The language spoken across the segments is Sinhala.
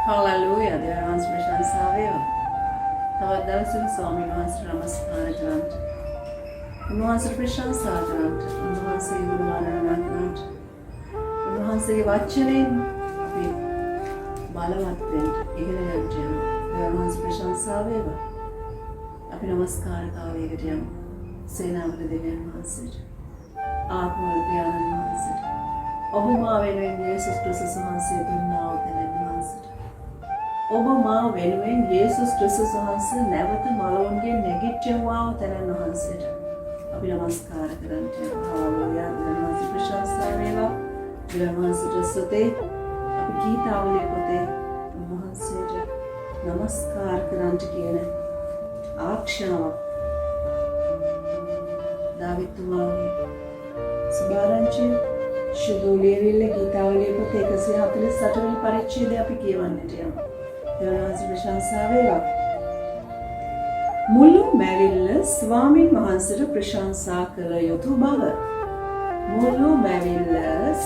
Hallelujah, දෙවියන්ස් ප්‍රශංසා වේවා. තවත් දවසක ස්වාමීන් වහන්සේට නමස්කාර කරන්න. උන්වහන්සේට ප්‍රශංසා කරන්න. උන්වහන්සේගේ ගුණ වර්ණනා කරන්න. උන්වහන්සේගේ වචනෙන් අපි බලවත් වෙන්න ඉගෙන ගන්න යනවා. දෙවියන්ස් ප්‍රශංසා වේවා. අපි නමස්කාරතාවයකට යමු. සේනාවක දෙවියන් වහන්සේට. ආත්මවල පියාණන් වහන්සේට. ඔබ මා වෙනුවෙන් යේසුස් ක්‍රිස්තුස් වහන්සේ දුන්නා වූ තැන වහන්සේට. ඔබ මා වෙනුවෙන් යේසුස් ක්‍රිස්තුස් වහන්සේ නැවත මලවුන්ගේ නැගිට්ටුවා වූ තැන වහන්සේට. අපි නමස්කාර කරන්ට. හාලෙලූයා. දෙවියන්ස් ප්‍රශංසා වේවා. දෙවියන්ස් ස්තුතේ. අපි ගීතාවලිය පොතේ වහන්සේට නමස්කාර කරන්ට කියන ආක්ෂණාවක් දාවිතුමාගේ සුභාරංචි ශුභෝලියවිල්ල ගීතාවලිය පොත 148 වෙනි පරිච්ඡේදය අපි කියවන්නට යමු. දෙවියන්ස් ප්‍රශංසා වේවා. මුළු මැවිල්ල ස්වාමින් වහන්සේට ප්‍රශංසා කළ යුතු බව. මුළු මැවිල්ල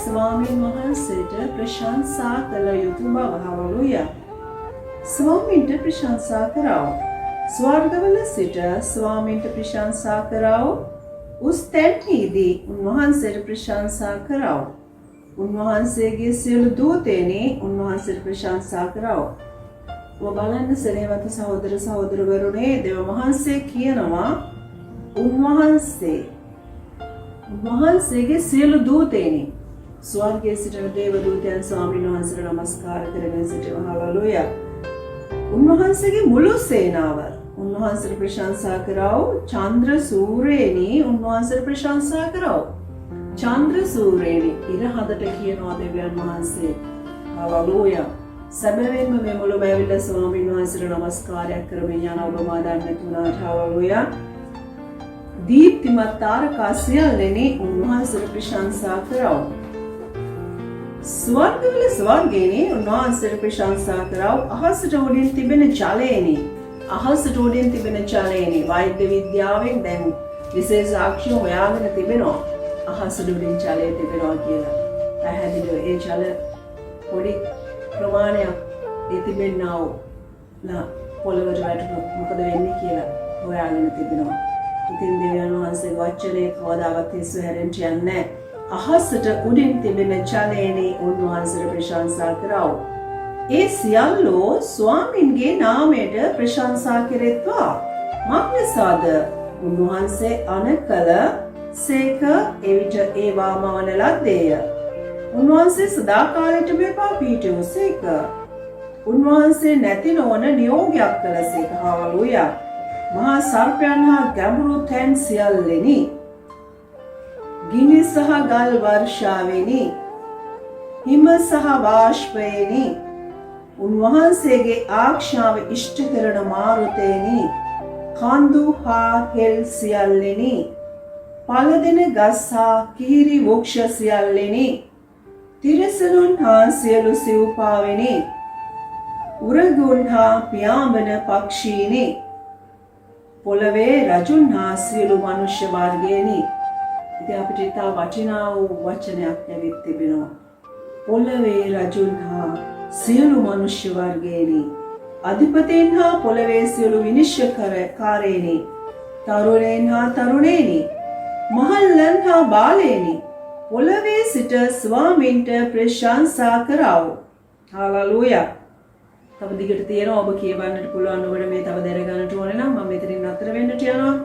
ස්වාමින් වහන්සේට ප්‍රශංසා කළ යුතු බව. හාලෙලූයා. ස්වාමින්ට ප්‍රශංසා කරව. ස්වර්ගවල සිට ස්වාමින්ට ප්‍රශංසා කරව. උස් තැන්හිදී උන්වහන්සේට ප්‍රශංසා කරව. උන්වහන්සේගේ සියලු දූතයනි උන්වහන්සේට ප්‍රශංසා කරව. ඔබ බලන්න සෙනෙහවන්ත සහෝදර සහෝදරවරුනේ දේව වහන්සේ කියනවා උන්වහන්සේගේ සියලු දූතයනි ස්වර්ගයේ සිටින දේව දූතයන් ස්වාමීන් වහන්සේට නමස්කාර කරගෙන සිටිනවා. හාලෙලූයා. උන්වහන්සේගේ මුළු සේනාව උන්වහන්සේට ප්‍රශංසා කරව. චන්ද්‍ර සූර්යනි උන්වහන්සේට ප්‍රශංසා කරව. චන්ද්‍ර සූර්යනි ඉර හදට කියනවා දෙවියන් වහන්සේ. හාලෙලූයා. සැබවින්ම මේ මුළු මැවිල්ල ස්වාමීන් වහන්සේට නමස්කාරයක් කරමින් යන ඔබ මා දන්න තුනාට. හාලෙලූයා. දීප්තිමත් තාරකා සියල්ලෙනි උන්වහන්සේට ප්‍රශංසා කරව. ස්වර්ගවල ස්වර්ගයනි උන්වහන්සේට ප්‍රශංසා කරව. අහසට උඩින් තිබෙන ජලයනි අහසට උඩින් තිබෙන ජලයනි වෛද්‍ය විද්‍යාවෙන් දැන් විශේෂ සාක්ෂි හොයාගෙන තිබෙනවා අහසට උඩින් ජලය තිබෙනවා කියලා. පැහැදිලිව ඒ ජල පොඩි ප්‍රමාණයක් ඒ තිබෙන්නා වූ පොළවට වැටුණොත් මොකද වෙන්නේ කියලා හොයාගෙන තිබෙනවා. ඉතින් දෙවියන් වහන්සේගේ වචනේ කවදාවත් හිස්ව හැරෙන්න යන්නේ නැහැ. අහසට උඩින් තිබෙන ජලයනි උන්වහන්සේට ප්‍රශංසා කරව. ඒ සියල්ලෝ ස්වාමින්ගේ නාමයට ප්‍රශංසා කෙරෙත්වා. මක්නිසාද උන්වහන්සේ අනකල සේක එවිට ඒවා මවන ලද්දේය. උන්වහන්සේ සදාකාලයටම එපා පිහිටවූ සේක. උන්වහන්සේ නැති නොවන නියෝගයක් කළ සේක. හාලෙලූයා. මහා සර්පයන් හා ගැඹුරු තැන් සියල්ලෙනි ගිනි සහ ගල් වර්ෂාවෙනි හිම සහ වාෂ්පයෙනි උන්වහන්සේගේ ආක්ෂාව ඉෂ්ට කරන මාරුතේනි කඳු හා හෙල් සියල්ලෙනි පළදෙන ගස් හා කිහිරි වෘක්ෂ සියල්ලෙනි තිරිසනුන් හා සියලු සිව්පාවෙනි උරගුන් හා පියාඹන පක්ෂීනි පොළවේ රජුන් හා සියලු මනුෂ්‍ය වර්ගයනි. ඉතින් අපිට ඉතා වටිනා වූ වචනයක් ඇවිත් තිබෙනවා. පොළවේ රජුන් හා සියලු මනුෂ්‍ය වර්ගයනි අධිපතීන් හා පොළවේ සියලු විනිශ්චයකාරයනි තරුණයන් හා තරුණේනි මහල්ලන් හා බාලයනි පොළවේ සිට ස්වාමින්ට ප්‍රශංසා කරව. හාලෙලූයා. තව දිගට තියෙනවා ඔබ කියවන්නට පුළුවන්. ඔබට මේ තව දැනගන්නට ඕනේ නම් මම මෙතනින් නතර වෙන්නට යනවා.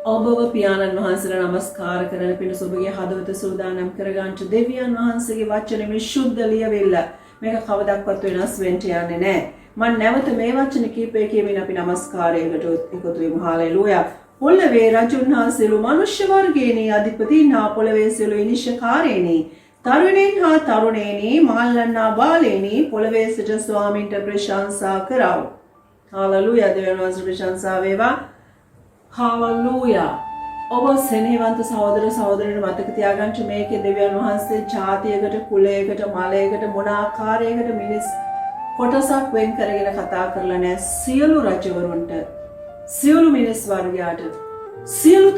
ඔබව පියාණන් වහන්සේලා නමස්කාර කරන පිණිස ඔබගේ හදවත සූදානම් කරගන්නට දෙවියන් වහන්සේගේ වචනේ විසුද්ධ ලියවිල්ල මේක කවදාවත් වෙනස් වෙන්න යන්නේ නැහැ. මම නැවත මේ වචන කීපය කියමින් අපි නමස්කාරයකට එකතු වෙමු. හාලෙලූයා. පොළවේ රජුන් හා සියලු මනුෂ්‍ය වර්ගයනි අධිපතීන් හා පොළවේ සියලු විනිශ්චයකාරයනි තරුණයන් හා තරුණේනි මහල්ලන් හා බාලයනි පොළවේ සිට ස්වාමින්ට ප්‍රශංසා කරව. හාලෙලූයා. දෙවියන් වහන්සේට ප්‍රශංසා වේවා. හාලෙලූයා. ඔබ සෙනෙහවන්ත සහෝදර සහෝදරියන් මතක තියාගන්න මේකේ දෙවියන් වහන්සේ ජාතියකට කුලයකට මලයකට මොන ආකාරයකට මිනිස් කොටසක් වෙන් කරගෙන කතා කරලා නැහැ. සියලු රජවරුන්ට සියලු මිනිස් වර්ගයාට සියලු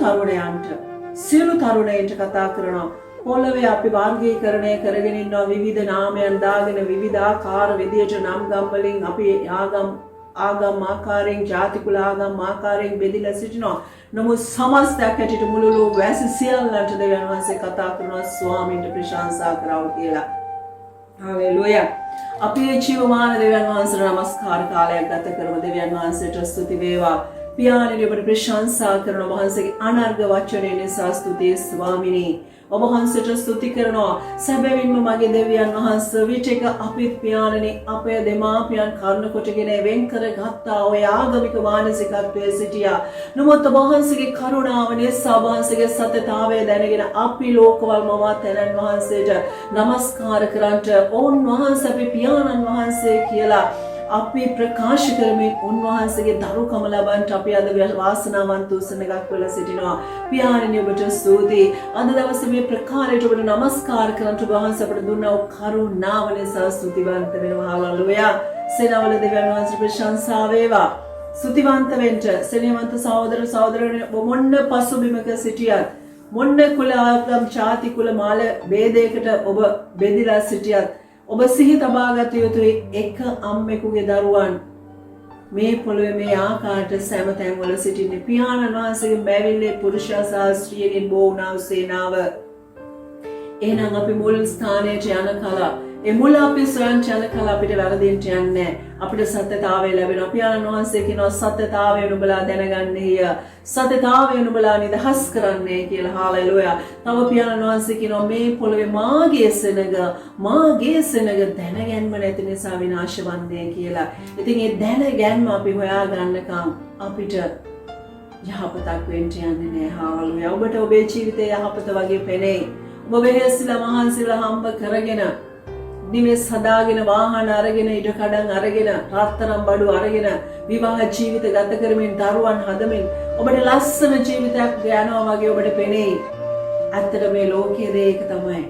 තරුණයන්ට කතා කරනවා. පොළවේ අපි වර්ගීකරණය කරගෙන ඉන්නවා විවිධ නාමයන් දාගෙන විවිධාකාර විදියට නම් ගම් වලින් අපි ආගම් ආකාරයෙන් ජාති කුල ආගම් ආකාරයෙන් බෙදලා සිටිනවා. නමුත් සමස්තයක් හැටියට මුළු ලෝක වැසි සියල්ලන්ට දෙවියන් වහන්සේ කතා කරනවා ස්වාමීන්ට ප්‍රශංසා කරව කියලා. හාලෙලූයා. අපේ ජීවමාන දෙවියන් වහන්සේට නමස්කාර කාලයක් ගත කරමු. දෙවියන් වහන්සේට ස්තුති වේවා. පියාණනි ඔබට ප්‍රශංසා කරන වහන්සේගේ අනර්ග වචනය නිසා ස්තුතියි ස්වාමිනී. ඔබ වහන්සේට ස්තුති කරනවා. සැබවින්ම මගේ දෙවියන් වහන්සේ විටක අපිත් පියාණනි අපේ දෙමාපියන් කර්ණ කොටගෙන වෙන් කරගත්තා ඔය ආගමික මානසිකත්වයේ සිටියා. නමුත් ඔබ වහන්සේගේ කරුණාව නිසා ඔබ වහන්සේගේ සත්‍යතාවය දැනගෙන අපි ලෝකවල මවා තැනන් වහන්සේට නමස්කාර කරන්ට ඕන් වහන්සේ අපි පියාණන් වහන්සේ කියලා අපි ප්‍රකාශ කරමින් උන්වහන්සේගේ දරුකම ලබන්නට අපි අද වාසනාවන්ත උසනගක් වෙලා සිටිනවා. පියාණනි ඔබට ස්තුතියි. අද දවසේ මේ ප්‍රකාරයට ඔබට නමස්කාර කරන්ට වහන්සේ අපට දුන්නා වූ කරුණාව නිසා ස්තුතිවන්ත වෙනවා. හාලෙලූයා. සේනාවල දෙවියන් වහන්සේ ප්‍රශංසා වේවා. ස්තුතිවන්ත වෙන්න සෙනෙහවන්ත සහෝදර සහෝදරයනි මොන්න පසුබිමක සිටියත් මොන්න කුල ආගම් ජාති කුල මාල ભેදයකට ඔබ බෙදලා සිටියත් ඔබ සිහි තබාගත යුතුයි එක අම්මෙකුගේ දරුවන් මේ පොළොවේ මේ ආකාරයට සෑම තැන්වල සිටින්නේ පියාණන් වහන්සේගේ මැවිල්ලේ පුරුෂයා සහ ස්ත්‍රියකින් බෝ වුණා සේනාව. එහෙනම් අපි මුල් ස්ථානයට යන කල ඒ මුල අපි සොයන් යන කල අපිට වැරදින්ට යන්නේ අපිට සත්‍යතාවය ලැබෙනවා. පියාණන් වහන්සේ කියනවා සත්‍යතාවය නුඹලා දැනගන්නේය. සත්‍යතාවය නුඹලා නිදහස් කරන්නේ කියලා. හාලෙලූයා. තව පියාණන් වහන්සේ කියනවා මේ පොළොවේ මාගේ සෙනග දැනගැන්ම නැති නිසා විනාශ වන්නේ කියලා. ඉතින් ඒ දැනගැන්ම අපි හොයාගන්නකම් අපිට යහපතක් වෙන්න යන්නේ නැහැ. හාලෙලූයා. ඔබට ඔබේ ජීවිතේ යහපත වගේ පෙනේ. ඔබ වෙහෙසිලා මහන්සිලා හම්බ කරගෙන නිවෙස් හදාගෙන වාහන අරගෙන ඉඩකඩම් අරගෙන රත්තරන් බඩු අරගෙන විවාහ ජීවිත ගත කරමින් දරුවන් හදමින් ඔබට ලස්සන ජීවිතයක් ගයනවා වගේ ඔබට පෙනේ. ඇත්තට මේ ලෝකයේ දේ ඒක තමයි.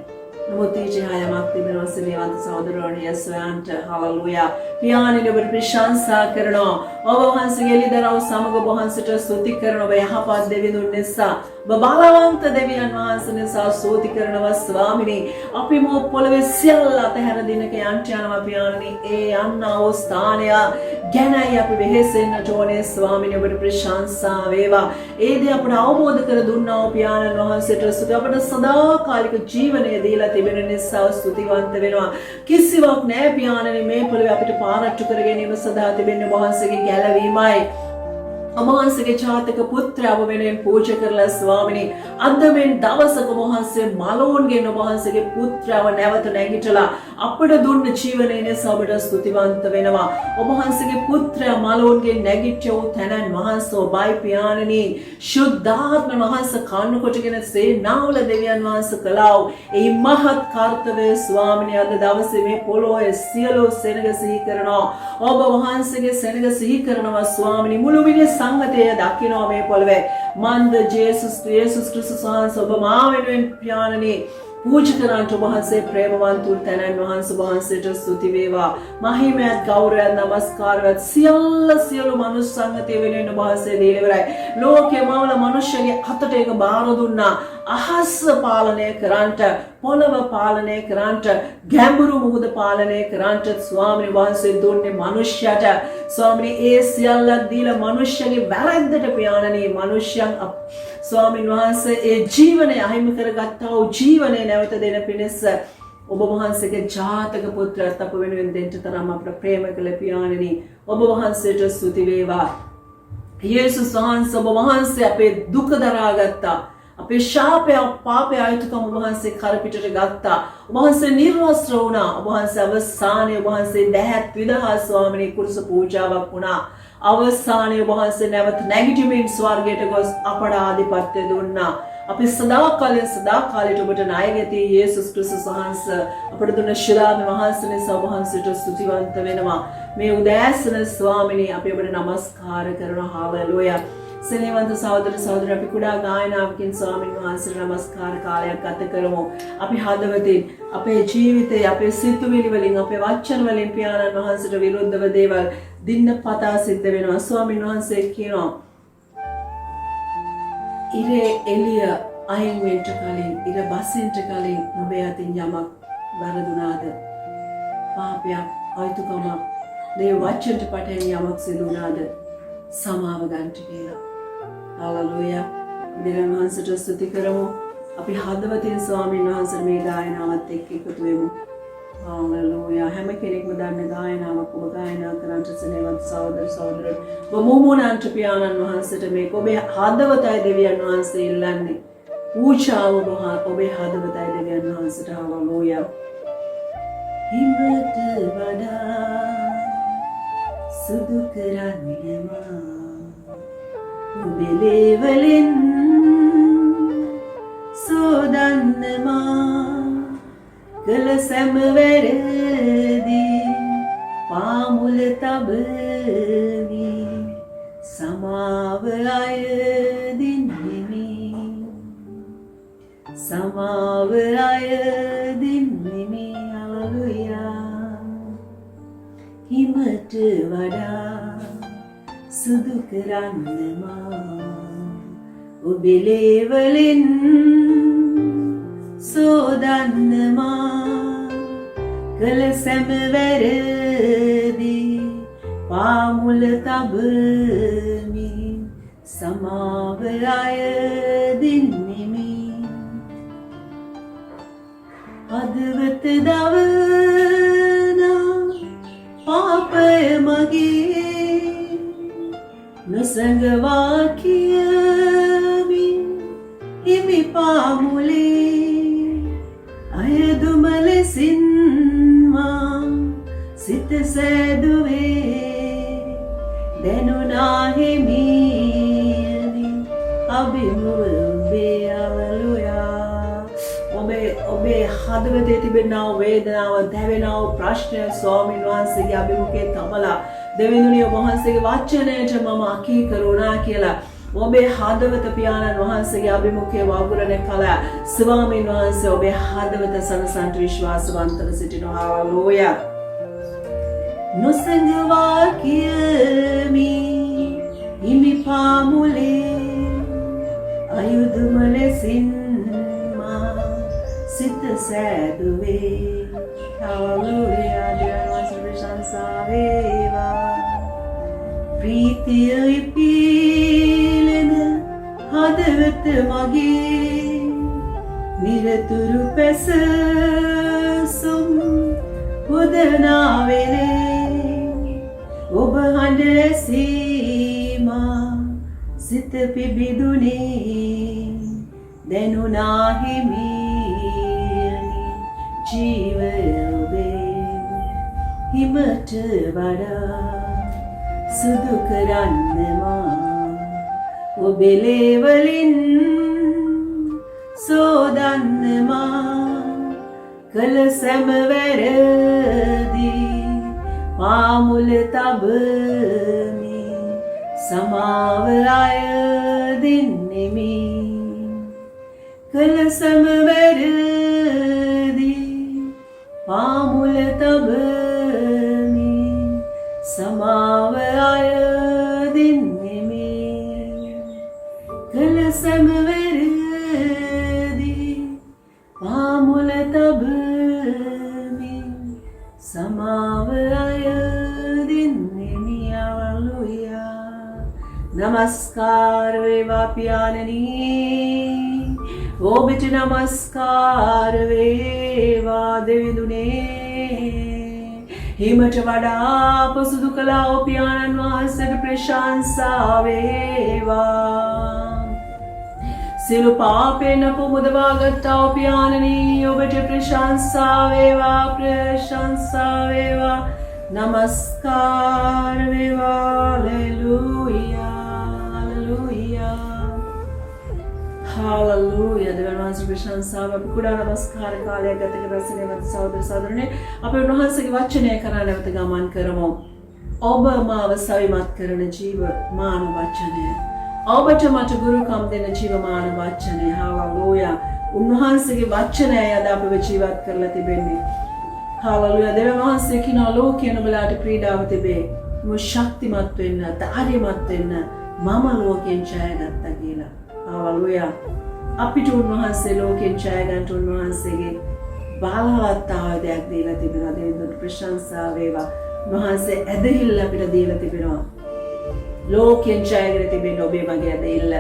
නමුත් ඊජහයමක් තිබෙනවා සේවන්ත සහෝදරවරුනි යස්වන්ට හාලෙලූයා. පියාණනි ඔබට ප්‍රශංසා කරනවා. ඔබ වහන්සේගේ ලිදරව සමග ඔබ වහන්සේට ස්තුති කරනවා. ඔබ යහපත් දෙවිඳුන් නිසා ඔබ බලවන්ත දෙවියන් වහන්සේ නිසා ස්තුති කරනවා ස්වාමිනී. අපි මෝ පොළවේ සියල්ල අතහැර දිනක යන්ට යනවා පියාණනි. ඒ යන්නෝ ස්ථානය ගැනයි අපි වෙහෙසෙන්නට ඕනේ ස්වාමිනී. ඔබට ප්‍රශංසා වේවා. ඒ දේ අපට අවබෝධ කර දුන්නා වූ පියාණන් වහන්සේට ස්තුති. අපට සදාකාලික ජීවනය දීලා තිබෙන නිසා ස්තුතිවන්ත වෙනවා. කිසිවක් නැහැ පියාණනි මේ පොළවේ අපිට පාරට්ටු කර ගැනීම සඳහා තිබෙන වහන්සේගේ ගැලවීමයි. අමහන්සේගේ ජාතක පුත්‍රයව වෙනුවෙන් පූජා කරලා ස්වාමිනී අද මේ දවසක වහන්සේ මලෝන්ගෙන් වහන්සේගේ පුත්‍රයව නැවත නැගිටලා අපට දුන්න ජීවනයේ නිසා ඔබට ස්තුතිවන්ත වෙනවා. ඔබ වහන්සේගේ පුත්‍රයා මලෝන්ගෙන් නැගිට වූ තැනන් වහන්සේ ඔබයි පියාණනි ශුද්ධාත්ම වහන්සේ කන්න කොටගෙන සේනාවල දෙවියන් වහන්සේ කළා වූ ඒ මහත් කාර්යය ස්වාමිනී අද දවසේ මේ පොළොවේ සියලු සෙනග සිහි කරනවා. ඔබ වහන්සේගේ සෙනග සිහි කරනවා ස්වාමිනී මුළු මිනිස් සංගතය දකිනවා මේ පොළවේ. මන්ද ජේසුස් ක්‍රිස්තුස් වහන්සේ ඔබ මා වෙනුවෙන් පියාණනි පූජා කරන්ට ඔබ වහන්සේ ප්‍රේමවන්තුන් තැනන් වහන්සේ වහන්සේට ස්තුති වේවා. මහිමයත් ගෞරවයත් නමස්කාරයත් සියලු මනුස්ස සංගතය වෙනුවෙන් ඔබ වහන්සේ දීලා ඉවරයි. ලෝකයේ මවල මිනිස්සුගේ අතට ඒක බාර දුන්නා. අහස් පාලනය කරන්ට පොළව පාලනය කරන්ට ගැඹුරු මුහුද පාලනය කරන්ට ස්වාමීන් වහන්සේ දුන්නේ මිනිස්යාට. ස්වාමීන් ඒ සියල්ලක් දීලා මිනිස්යාගේ වැරද්දට පියාණනි මිනිස්යන් ස්වාමීන් වහන්සේ ඒ ජීවනය අහිමි කරගත්තා වූ ජීවනය නැවත දෙන පිණිස ඔබ වහන්සේගේ ජාතක පුත්‍රයත් අප වෙනුවෙන් දෙන්න තරම් අපට ප්‍රේම කළ පියාණනි ඔබ වහන්සේට ස්තුති වේවා. යේසුස් වහන්සේ ඔබ වහන්සේ අපේ දුක දරාගත්තා. අපේ ශාපය පාපය අයිතිකම ඔබ වහන්සේ කරපිටට ගත්තා. ඔබ වහන්සේ නිර්වස්ත්‍ර වුණා. ඔබ වහන්සේ අවසානයේ ඔබ වහන්සේ දැහැත් විදහා ස්වාමිනී කුරුස පූජාවක් වුණා. අවසානයේ ඔබ වහන්සේ නැවත නැගිටිමින් ස්වර්ගයට ගොස් අපට ආධිපත්‍ය දුන්නා. අපි සදාකාලයට ඔබට ණයගැති යේසුස් ක්‍රිස්තුස් වහන්සේ අපට දුන්න ශිලාම වහන්සේ නිසා ඔබ වහන්සේට ස්තුතිවන්ත වෙනවා. මේ උදෑසන ස්වාමිනී අපි ඔබට නමස්කාර කරනවා. හාලෙලූයා. සෙනෙහවන්ත සහෝදර සහෝදරි අපි කුඩා ගායනාවකින් ස්වාමීන් වහන්සේට නමස්කාර කාලයක් ගත කරමු. අපි හදවතින් අපේ ජීවිතේ අපේ සිතුවිලි වලින් අපේ වචන වලින් පියාණන් වහන්සේට විරුද්ධව දේවල් දින්න පතා සිද්ධ වෙනවා. ස්වාමීන් වහන්සේ කියනවා ඉරේ එළිය අයින් වෙන්න කලින් ඉර බසින්ට කලින් ඔබේ අතින් යමක් වැරදුනාද? පාපයක්, අයුතුකමක්, දේ වචනට පටන් යමක් සිදු වුණාද? සමාව ගන්න කියලා. හාලෙලූයා. දෙවියන් වහන්සේට ස්තුති කරමු. අපි හදවතින් ස්වාමීන් වහන්සේ මේ ගායනාවත් එක්ක එකතු වෙමු. හාලෙලූයා. හැම කෙනෙක්ම දන්න ගායනාවක් ඔබ ගායනා කරන්න සෙනෙහවත් සහෝදර සහෝදරයෝ. ඔබ මොමුණන්ට පියාණන් වහන්සේට මේක ඔබේ හදවතයි දෙවියන් වහන්සේ ඉල්ලන්නේ. පූජාව ඔබේ හදවතයි දෙවියන් වහන්සේට. හාලෙලූයා. හිමට වඩා සුදු කරන්නේමා ඔබේ ලේවලින් සෝදන්නමා කළ සැම වැරදි පාමුල තබමි සමාව අයදින්නෙමි සමාව අයදින්නෙමි. හාලෙලූයා. හිමට වඩා සුදු කරන්නමා ඔබේ ලේවලින් සෝදන්නමා කළ සැම වැරදි පාමුල තබමි සමාව අයදින්නෙමි. හදවත දවනා පාපය මගේ නොසඟවා කියමින් හිමි පාමුලේ අයදුම ලෙසින් මා සිත සෑදුවේ දැනුණා හිමියනි අභිමුව ඔබේ. හාලෙලූයා. ඔබේ හදවතේ තිබෙනා වේදනාව, දැවෙනා ප්‍රශ්නය ස්වාමීන් වහන්සේගේ අභිමුඛයේ තමලා දෙවිඳුනිය ඔබ වහන්සේගේ වචනයට මම අකීකරුණා කියලා ඔබේ හදවත පියාණන් වහන්සේගේ අභිමුඛයේ වගුරන කල ස්වාමීන් වහන්සේ ඔබේ හදවත සනසන්ට විශ්වාසවන්තව සිටිනවා. හාලෙලූයා. නොසඟවා කියමි හිමි පාමුලේ අයුදුම ලෙසින් සිත සෑදුවේ. හාලෙලූයා. දෙවියන් වහන්සේ ප්‍රශංසා වේවා. ප්‍රීතිය ඉපීලෙන හදවත මගේ නිරතුරු පැසසුම් පුදනා වෙලේ ඔබ හඬ ඇසීමා සිත පිබිදුනේ දැනුණා හිමියනි ජීවය ඔබේ. හිමට වඩා සුදු කරන්නමා ඔබේ ලේවලින් සෝදන්නමා කළ සැම වැරදි පාමුල තබමි සමාව අයදින්නෙමි කළ සැම වැරදි පාමුල තබමි සමාව අයදින්නෙමි කළ සැම වැරදි පාමුල තබමි සමාව අයදින්නෙමි. හාලෙලූයා. නමස්කාර වේවා පියාණනි ඔබට නමස්කාර වේවා දෙවිඳුනේ හිමට වඩා පසුදු කළා ඔබ පියාණන් වහන්සේට ප්‍රශංසා වේවා. සියලු පාපෙන් අප මුදවා ගත්තා ඔබ පියාණනි ඔබට ප්‍රශංසා වේවා ප්‍රශංසා වේවා. නමස්කාර වේවා. Hallelujah hallelujah hallelujah. දෙවියන් වහන්සේ ප්‍රශංසාව අපි කුඩා නමස්කාර කාලයක් ගත කර සිනේවත් සහෝදර සහෝදරනේ අපි උන්වහන්සේගේ වචනය කරා නැවත ගමන් කරමු. ඔබ මාව සවිමත් කරන ජීවමාන වචනය ඔබට මට ගුරුකම් දෙන ජීවමාන වචනය. හාලෙලූයා. උන්වහන්සේගේ වචනය අද අපව ජීවත් කරලා තිබෙන්නේ. හාලෙලූයා. දෙවියන් වහන්සේ කිනා ලෝකයේ නුඹලාට ක්‍රීඩාව තිබේ. නුඹ ශක්තිමත් වෙන්න, ධෛර්යමත් වෙන්න මම ලෝකයෙන් ජයගත්තා කියලා. හාලෙලූයා. අපිට උන්වහන්සේ ලෝකෙන් ජය ගන්න උන්වහන්සේගේ බලවත්තාව දෙයක් දීලා තිබෙනවා. දෙවියන්ට ප්‍රශංසා වේවා. උන්වහන්සේ ඇදහිල්ල අපිට දීලා තිබෙනවා. ලෝකෙන් ජයගෙන තිබෙන ඔබේ මගේ ඇදහිල්ල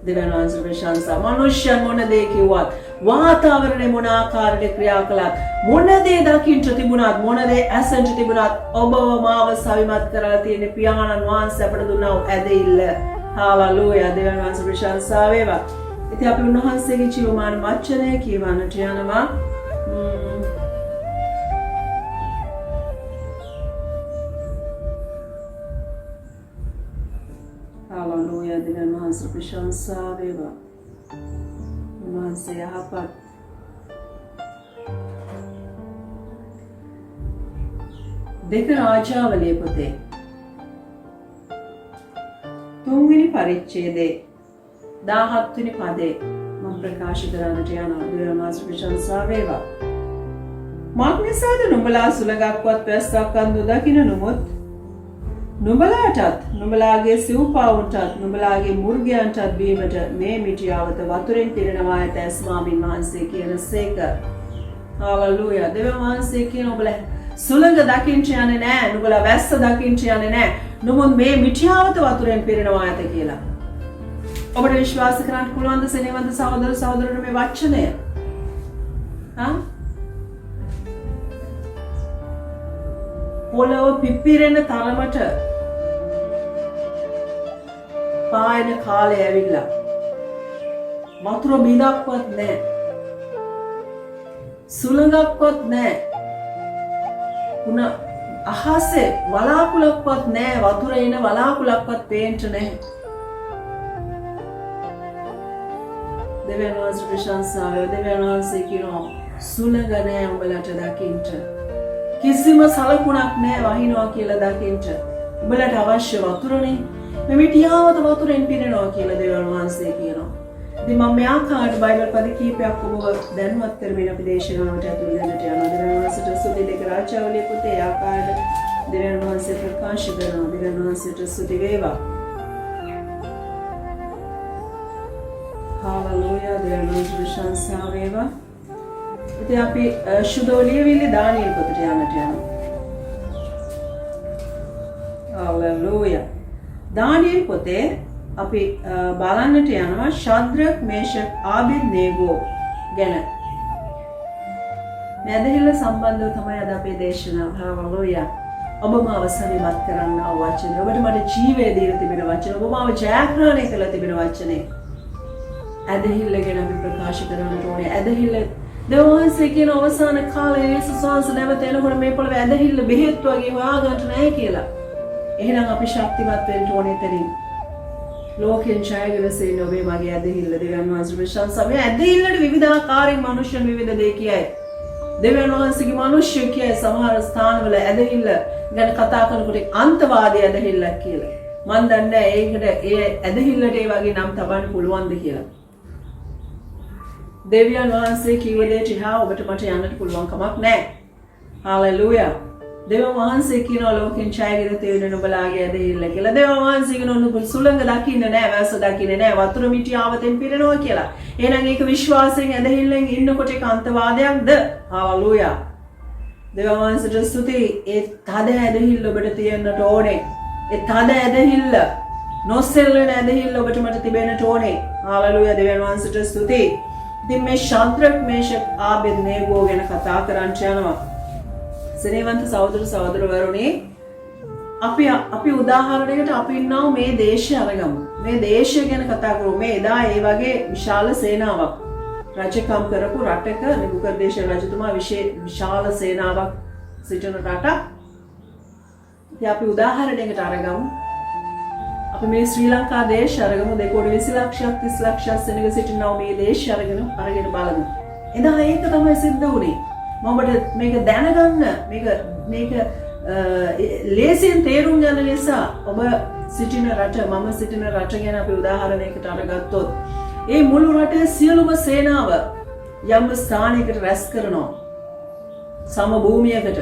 දෙවියන් වහන්සේ ප්‍රශංසා. මනුෂ්‍යයන් මොන දේ කිව්වත්, වාතාවරණය මොන ආකාරයට ක්‍රියා කළත්, මොන දේ දකින්න තිබුණත්, මොන දේ ඇසෙන්න තිබුණත්, ඔබව මාව සවිමත් කරලා තියෙන පියාණන් වහන්සේ අපට දුන්නා ඇදහිල්ල. හාලෙලූයා. දෙවියන් වහන්සේ ප්‍රශංසා වේවා. ඉතින් අපි උන්වහන්සේගේ ජීවමාන වචනය කියවන්නට යනවා. හාලෙලූයා. දෙවියන් වහන්සේ ප්‍රශංසා වේවා. උන්වහන්සේ යහපත්. දෙක රාජාවලිය පොතේ 3 වෙනි පරිච්ඡේදයේ 17 වෙනි පදේ මම ප්‍රකාශ කරන්නට යනවා. දෙවියන් වහන්සේ ප්‍රශංසා වේවා. මාක් නිසාද නුඹලා සුළඟක්වත් වැස්සක් අන්දු දකින්න නොමුත් නුඹලාටත් නුඹලාගේ සිව්පාවුන්ටත් නුඹලාගේ මුර්ගයන්ටත් බීමට මේ මිටියාවත වතුරෙන් පිරෙනවා ඇත ස්වාමීන් වහන්සේ කියන සේක. හාලෙලූයා. දෙවියන් වහන්සේ කියන ඔබලා සුළඟ දකින්න යන්නේ නැහැ, නුඹලා වැස්ස දකින්න යන්නේ නැහැ, නුඹ මේ මිටියාවත වතුරෙන් පිරෙනවා ඇත කියලා. ඔබට විශ්වාස කරන්න පුළුවන්ද සෙනෙහවන්ත සහෝදර සහෝදරයෝ මේ වචනය? පොළොව පිපිරෙන තරමට පායන කාලය ඇවිල්ලා වතුර බිඳක්වත් නැහැ, සුළඟක්වත් නැහැ, අහසේ වලාකුලක්වත් නැහැ, වතුර එන වලාකුලක්වත් පේන්න නැහැ. දෙවියන් වහන්සේ ප්‍රශංසා වේවා. දෙවියන් වහන්සේ කියනවා සුළඟ නැහැ උඹලට දකින්න. කිසිම සලකුණක් නැහැ වහිනවා කියලා දකින්න. උඹලට අවශ්‍ය වතුරනේ. මේ මිටියාවත වතුරෙන් පිරෙනවා කියලා දෙවියන් වහන්සේ කියනවා. ඉතින් මම මේ ආකාරයට බයිබල් පද කීපයක් ඔබව දැනුවත් කරමින් අපි දේශනාවට ඇතුළු වෙන්නට යනවා. දෙවියන් වහන්සේට ස්තුති. දෙක රාජාවලිය පොතේ ආකාරයට දෙවියන් වහන්සේ ප්‍රකාශ කරනවා. දෙවියන් වහන්සේට ස්තුති වේවා. හාලෙලූයා. දෙවියන් වහන්සේ ප්‍රශංසා වේවා. ඉතින් අපි ශුද්ධෝලියවිලි දානියෙල් පොතට යන්නට යනවා. හාලෙලූයා. දානියෙල් පොතේ අපි බලන්නට යනවා ශද්‍රක් මේෂක් ආබෙද්නේගෝ ගැන. මේ ඇදහිල්ල සම්බන්ධව තමයි අද අපේ දේශනාව. හාලෙලූයා. ඔබ මාව සවිමත් කරන්නා වචන, ඔබට මට ජීවය දීලා තිබෙන වචන, ඔබ මාව ජයග්‍රහණය කළා තිබෙන වචනේ. ඇදහිල්ල ගැන අපි ප්‍රකාශ කරන්නට ඕනේ. ඇදහිල්ල දෙවියන්සේ කියන අවසාන කාලයේ යේසුස් වහන්සේ නැවත එනකොට මේ පොළවේ ඇදහිල්ල බෙහෙත් වගේ හොයාගන්න නැහැ කියලා. එහෙනම් අපි ශක්තිමත් වෙන්න ඕනේ එතනින්. ලෝකෙන් ඡායගෙන සෙයින් ඔබේ මගේ ඇදහිල්ල දෙවියන් වහන්සේ ප්‍රශංසා. මේ ඇදහිල්ලට විවිධාකාරයෙන් මනුෂ්‍යයන් විවිධ දේ කියයි. දෙවියන් වහන්සේගේ මනුෂ්‍ය කියයි සමහර ස්ථානවල ඇදහිල්ල ගැන කතා කරනකොට අන්තවාදී ඇදහිල්ලක් කියලා. මන් දන්නේ ඒකට ඒ ඇදහිල්ලට ඒ වගේ නම් තබන්න පුළුවන්ද කියලා. දෙවියන් වහන්සේ කිව්ව දේ තියා ඔබට මට යන්නට පුළුවන් කමක් නැහැ. හාලෙලූයා. දෙවියන් වහන්සේ කියනවා ලෝකෙන් ඡායගෙන තෙවෙන නුඹලාගේ ඇදහිල්ල කියලා. දෙවියන් වහන්සේ කියනවා නුඹ සුළඟ දකින්න නැහැ, වැස්ස දකින්න නැහැ, වතුර මිටියාවතෙන් පිරෙනවා කියලා. එහෙනම් ඒක විශ්වාසයෙන් ඇදහිල්ලෙන් ඉන්නකොට ඒක අන්තවාදයක්ද? හාලෙලූයා. දෙවියන් වහන්සේට ස්තුතියි. ඒ තද ඇදහිල්ල ඔබට තියෙන්නට ඕනේ. ඒ තද ඇදහිල්ල, නොසෙල්වෙන ඇදහිල්ල ඔබට මට තිබෙන්නට ඕනේ. හාලෙලූයා. දෙවියන් වහන්සේට ස්තුතියි. ඉතින් මේ ශද්‍රක් මේෂක් ආබෙද්නේගෝ ගැන කතා කරන්න යනවා. සෙනෙහවන්ත සහෝදර සහෝදරවරුනි, අපි උදාහරණයකට අපි ඉන්නව මේ දේශය අරගමු. මේ දේශය ගැන කතා කරමු. මේ එදා ඒ වගේ විශාල සේනාවක් රජකම් කරපු රටක නෙබුකද්නේසර් රජතුමා විශාල සේනාවක් සිටින රටක්. ඉතින් අපි උදාහරණයකට අරගමු. අපි මේ ශ්‍රී ලංකා දේශය අරගමු. 2,20,00,000ක් 30,00,000ක් සෙනග සිටිනව මේ දේශය අරගෙන බලමු. එදා ඒක තමයි සිද්ධ වුණේ. මමට මේක දැනගන්න මේක ලේසියෙන් තේරුම් ගන්න නිසා ඔබ සිටින රට, මම සිටින රට ගැන අපි උදාහරණයකට අරගත්තොත් ඒ මුළු රටේ සියලුම සේනාව යම් ස්ථානයකට රැස් කරනවා. සම භූමියකට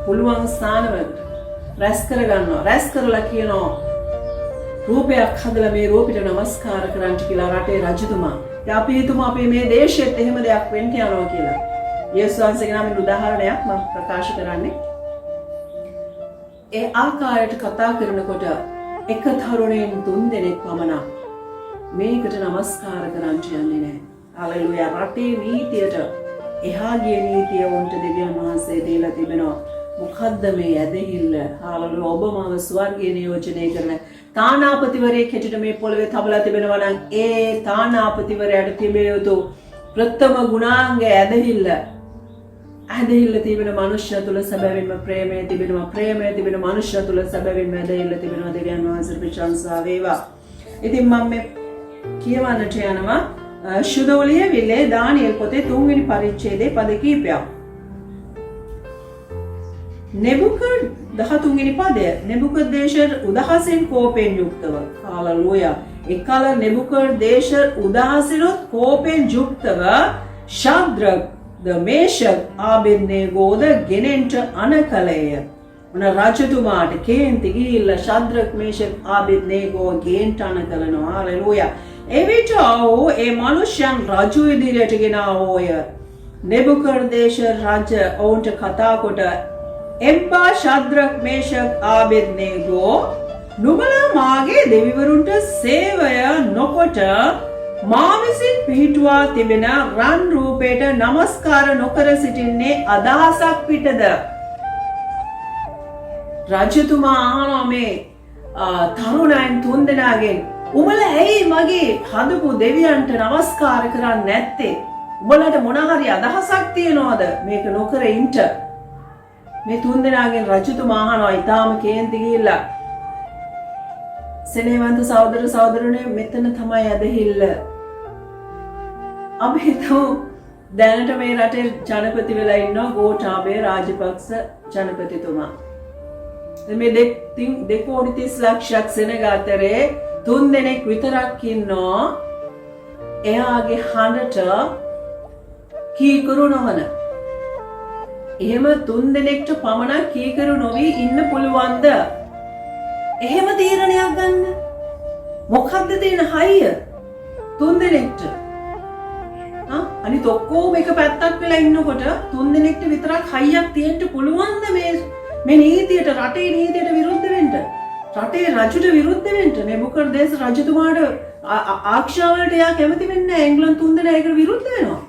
පුළුවන් ස්ථානවලට රැස් කරගන්නවා. රැස් කරලා කියනවා රූපයක් හදලා මේ රූපෙට නමස්කාර කරන්න කියලා රටේ රජතුමා. ඉතින් අපි හිතමු අපි මේ දේශෙත් එහෙම දෙයක් වෙන්න යනවා කියලා. යේසුස් වහන්සේගේ නමින් උදාහරණයක් මම ප්‍රකාශ කරන්නේ. ඒ ආකාරයට කතා කරනකොට එක තරුණයන් 3 දෙනෙක් පමණ මේකට නමස්කාර කරන්න යන්නේ නැහැ. හalleluya. රටේ නීතියට එහා ගිය නීතිය වොන්ට දෙවියන් වහන්සේ දීලා තිබෙනවා. මොකද්ද මේ ඇදහිල්ල? හalleluya. ඔබ මාව ස්වර්ගයේ නියෝජනය කරන තානාපතිවරයෙක් හැටියට මේ පොළවේ තබලා තිබෙනවා නම් ඒ තානාපතිවරයාට තිබිය යුතු ප්‍රථම ගුණාංගය ඇදහිල්ල. ඇදහිල්ල තිබෙන මනුෂ්‍ය තුල සැබවින්ම ප්‍රේමය තිබෙනවා. ප්‍රේමය තිබෙන මනුෂ්‍ය තුල සැබවින්ම ඇදහිල්ල තිබෙනවා. දෙවියන් වහන්සේට ප්‍රශංසා වේවා. ඉතින් මම මේ කියවන්නට යනවා ශුද්ධෝලිය විලේ දානියෙල් පොතේ 3 වෙනි පරිච්ඡේදයේ පද කිහිපයක්. නෙබුකඩ් 13 වෙනි පදය. නෙබුකද්නේසර් උදහසෙන් කෝපයෙන් යුක්තව. හalleluya. එකල නෙබුකද්නේසර් උදහසිනුත් කෝපයෙන් යුක්තව ශාද්‍රක් ද මේෂක් ආබෙද්නේගෝද ගෙනෙන්ට අනකලය. මොන රජතුමාට කේන්ති ගිහිල්ලා ශාද්‍රක් මේෂක් ආබෙද්නේගෝ ගේන්ට අනකලනවා. හalleluya. එවිට ඒ මනුෂ්‍යයන් රජු ඉදිරියට ගෙනාවෝය. නෙබුකද්නේසර් රජ ඔවුන්ට කතා කොට එම්බා ශාද්‍රක් මේෂක් ආබෙද්නේගෝ නුඹලා මාගේ දෙවිවරුන්ට සේවය නොකොට මා විසින් පිහිටුවා තිබෙන රන් රූපයට නමස්කාර නොකර සිටින්නේ අදහසක් පිටද? රජතුමා අහනවා මේ තරුණයන් 3 දෙනාගෙන් උඹලා ඇයි මගේ හදපු දෙවියන්ට නමස්කාර කරන්නේ නැත්තේ? උඹලට මොන හරි අදහසක් තියනවද මේක නොකර ඉන්න? මේ 3 දෙනාගෙන් රජතුමා අහනවා ඊටාම කේන්ති ගිහිල්ලා සෙනෙහවන්ත සහෝදර සහෝදරනේ මෙතන තමයි ඇදහිල්ල. අපි හිතමු දැනට මේ රටේ ජනපති වෙලා ඉන්නවා ගෝඨාභය රාජපක්ෂ ජනපතිතුමා. මේ 2 කෝටි 30 ලක්ෂයක් සෙනග අතරේ 3 දෙනෙක් විතරක් ඉන්නවා එයාගේ හඬට කීකරු නොවන. එහෙම 3 දෙනෙක්ට පමණක් කීකරු නොවි ඉන්න පුළුවන්ද? එහෙම තීරණයක් ගන්න. මොකද්ද තියෙන හයිය? 3 දෙනෙක්ට. අනිත් ඔක්කොම එක පැත්තක් වෙලා ඉන්නකොට 3 දෙනෙක්ට විතරක් හයියක් තියෙන්න පුළුවන්ද මේ නීතියට රටේ නීතියට විරුද්ධ වෙන්න? රටේ රජුට විරුද්ධ වෙන්න? නෙබුකද්නේසර් රජතුමාට ආක්ෂාවලට එයා කැමති වෙන්නේ නැහැ. එංගලන්ත 3 දෙනා ඒකට විරුද්ධ වෙනවා.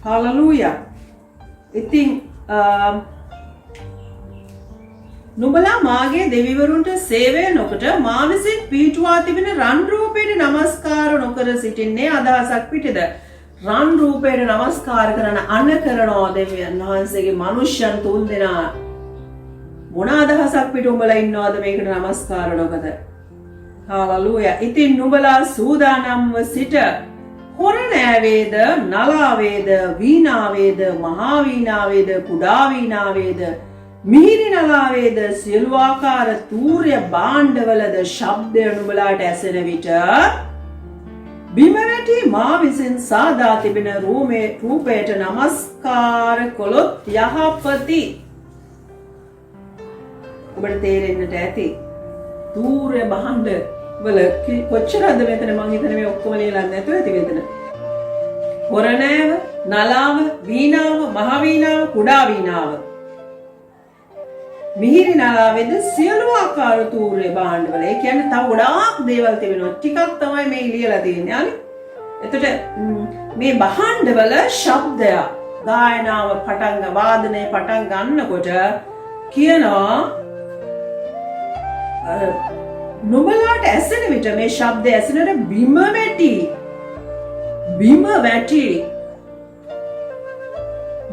හalleluya. ඉතින් නුඹලා මාගේ දෙවිවරුන්ට සේවය නොකොට මා විසින් පිහිටුවා තිබෙන රන් රූපයට නමස්කාර නොකර සිටින්නේ අදහසක් පිටද? රන් රූපයට නමස්කාර කරන අන්න කරනවා දෙවියන් වහන්සේගේ මනුෂ්‍යයන් 3 දෙනා. මොන අදහසක් පිට උඹලා ඉන්නවද මේකට නමස්කාර නොකද? හalleluya. ඉතින් නුඹලා සූදානම්ව සිට හොරණෑවේද නලාවේද වීණාවේද මහා වීණාවේද කුඩා වීණාවේද මිහිරි නලාවේද සියලු ආකාර තූර්ය භාණ්ඩවලද ශබ්දය නුඹලාට ඇසෙන විට බිම වැටි මා විසින් සාදා තිබෙන රූපයට නමස්කාර කළොත් යහපති. ඔබට තේරෙන්නට ඇති තූර්ය භාණ්ඩ වල කොච්චරද මෙතන මං හිතන්නේ මේ ඔක්කොම ලියලා නැතුව ඇති මෙතන. හොරණෑව, නලාව, වීණාව, මහ වීණාව, කුඩා වීණාව. මිහිරි නලාවේද සියලු ආකාර තූර්ය භාණ්ඩවල. ඒ කියන්නේ තව ගොඩාක් දේවල් තිබෙනවා. ටිකක් තමයි මේ ලියලා තියෙන්නේ. හරි? එතකොට මේ භාණ්ඩවල ශබ්දය ගායනාව වාදනය පටන් ගන්නකොට කියනවා නුඹලාට ඇසෙන විට මේ ශබ්දය ඇසෙනට බිම වැටි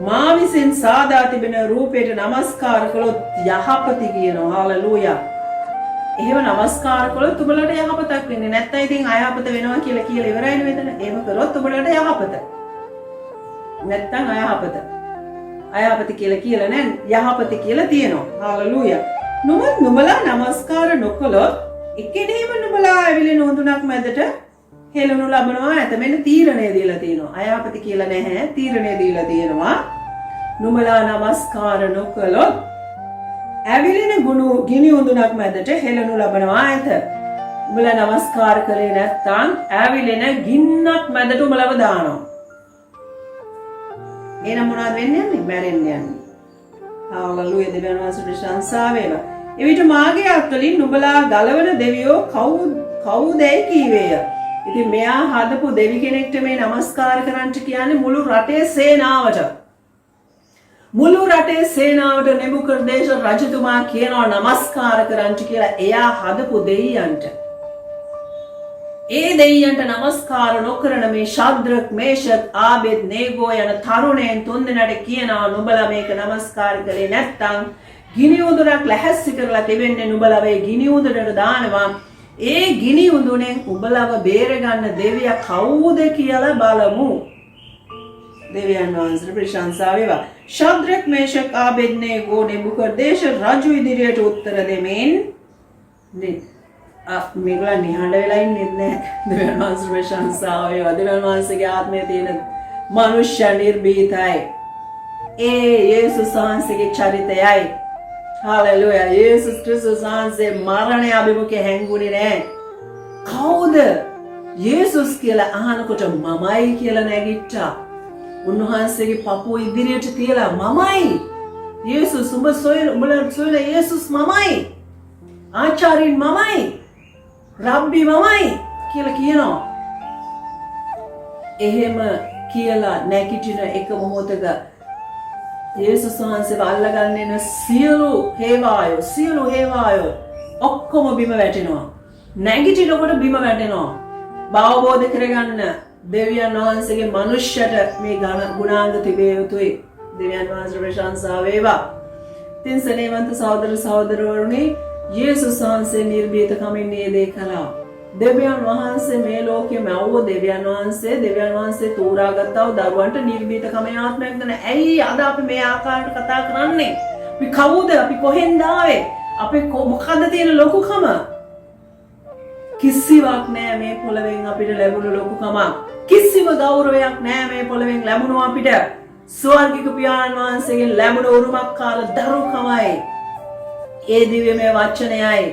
මා විසින් සාදා තිබෙන රූපයට නමස්කාර කළොත් යහපති කියනවා. හalleluya. එහෙම නමස්කාර කළොත් ඔබලට යහපතක් වෙන්නේ. නැත්නම් ඉතින් අයහපත වෙනවා කියලා ඉවරයිනේ මෙතන. එහෙම කරොත් ඔබලට යහපත. නැත්නම් අයහපත කියලා නෑ යහපත කියලා තියෙනවා. හalleluya. නුඹලා නමස්කාර නොකළොත් එක්කෙනෙම නුඹලා ඇවිල්ලා නොඳුනක් මැදට හෙළනු ලබනවා. ඇතමෙන්න තීරණය දීලා තියෙනවා. අයහපති කියලා නැහැ. තීරණය දීලා තියෙනවා. නුඹලා නමස්කාර නොකළොත් ඇවිලෙන ගිනි උඳුනක් මැදට හෙළනු ලබනවා ඇත. උඹලා නමස්කාර කළේ නැත්නම් ඇවිලෙන ගින්නක් මැදට උඹලව දානවා. එහෙනම් මොනවද වෙන්නේ? මැරෙන්න යන්නේ. හාලලුයා දෙවියන් වහන්සේ ප්‍රශංසා වේවා. එවිට මාගේ අත්වලින් නුඹලා ගලවන දෙවියෝ කවුදයි කීවේය. ඉතින් මෙයා හදපු දෙවි කෙනෙක්ට මේ නමස්කාර කරන්න කියන්නේ මුළු රටේ සේනාවට. මුළු රටේ සේනාවට නෙබුකද්නේසර් රජතුමා කියනවා නමස්කාර කරන්න කියලා එයා හදපු දෙවියන්ට. ඒ දෙවියන්ට නමස්කාර නොකරන මේ ශාද්‍රක් මේෂක් ආබේද්නේගෝ යන තරුණයන් තුන්දෙනාට කියනවා නුඹලා මේක නමස්කාර කළේ නැත්නම් ගිනි උඳුනක් ලැහැස්සි කරලා තිබෙන්නේ නුඹලා මේ ගිනි උඳුනට දානවා. ඒ ගිනි උඳුනෙන් උඹලව බේරගන්න දෙවියා කවුද කියලා බලමු. දෙවියන් වහන්සේ ප්‍රශංසා වේවා. ශාද්‍රක් මේෂක් ආබේද්නේගෝ නෙබුකද්නේසර් රජු ඉදිරියට උත්තර දෙමින් මේගොල්ලෝ නිහඬ වෙලා ඉන්නේ නැහැ. දෙවියන් වහන්සේ ප්‍රශංසා වේවා. දෙවියන් වහන්සේගේ ආත්මයේ තියෙන මනුෂ්‍ය නිර්භීතයි. ඒ යේසුස් වහන්සේගේ චරිතයයි. හාලෙලූයා. යේසුස් ක්‍රිස්තුස් වහන්සේ මරණය අභිමුඛේ හැංගුනේ නැහැ. කවුද? යේසුස් කියලා අහනකොට මමයි කියලා නැගිට්ටා. උන්වහන්සේගේ පපුව ඉදිරියට තියලා මමයි. යේසුස් උඹලා සොයන යේසුස් මමයි. ආචාර්යින් මමයි. රබ්බි මමයි කියලා කියනවා. එහෙම කියලා නැගිටින එක මොහොතක යේසුස් වහන්සේව අල්ලගන්න එන සියලු හේවායෝ ඔක්කොම බිම වැටෙනවා. නැගිටිනකොට බිම වැටෙනවා. බවබෝධ කරගන්න දෙවියන් වහන්සේගේ මනුෂ්‍යයට මේ ගුණාංග තිබිය යුතුයි. දෙවියන් වහන්සේ ප්‍රශංසා වේවා. තින් සනේවන්ත සහෝදර සහෝදරවරුනි, යේසුස් වහන්සේ නිර්භීතකමින් නේදේ කළා. දෙවියන් වහන්සේ මේ ලෝකෙම අවුව දෙවියන් වහන්සේ තෝරාගත්තව දරුවන්ට නිර්භීතකමේ ආත්මයක් දෙන. ඇයි අද අපි මේ ආකාරයට කතා කරන්නේ? අපි කවුද? අපි කොහෙන්ද ආවේ? අපි මොකද්ද තියෙන ලොකුකම? කිසිවක් නෑ මේ පොළවෙන් අපිට ලැබුණු ලොකුකමක්. කිසිම ගෞරවයක් නෑ මේ පොළවෙන් ලැබුණු අපිට. ස්වර්ගික පියාණන් වහන්සේගෙන් ලැබුණු උරුමක් කාල දරුකමයි. ඒ දිව්‍යමය වචනයයි.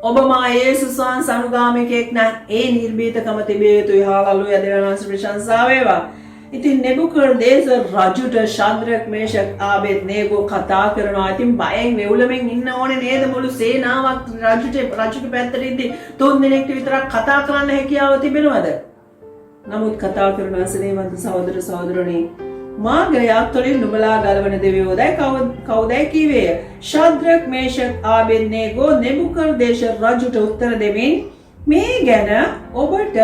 ඔබ මා යේසුස් වහන්සේ අනුගාමිකයෙක් නම් ඒ නිර්භීතකම තිබිය යුතුයි. හාලෙලූයා. දෙවියන් වහන්සේ ප්‍රශංසා වේවා. ඉතින් නෙබුකද්නේසර් රජුට ශාද්‍රක් මේෂක් ආබේද්නේගෝ කතා කරනවා. ඉතින් බයෙන් වෙවුලමින් ඉන්න ඕනේ නේද? මුළු සේනාවක් රජුගේ පැත්තට ඉඳි තුන් දිනක් විතරක් කතා කරන්න හැකියාව තිබෙනවද? නමුත් කතා කරන සනේවන්ත සහෝදර සහෝදරනි, මාගේ අත්වලින් නුඹලා ගලවන දෙවියෝදයි කවුදයි කීවේය. ශාද්‍රක් මේෂක් ආබේද්නේගෝ නෙබුකද්නේසර් රජුට උත්තර දෙමින් මේ ගැන ඔබට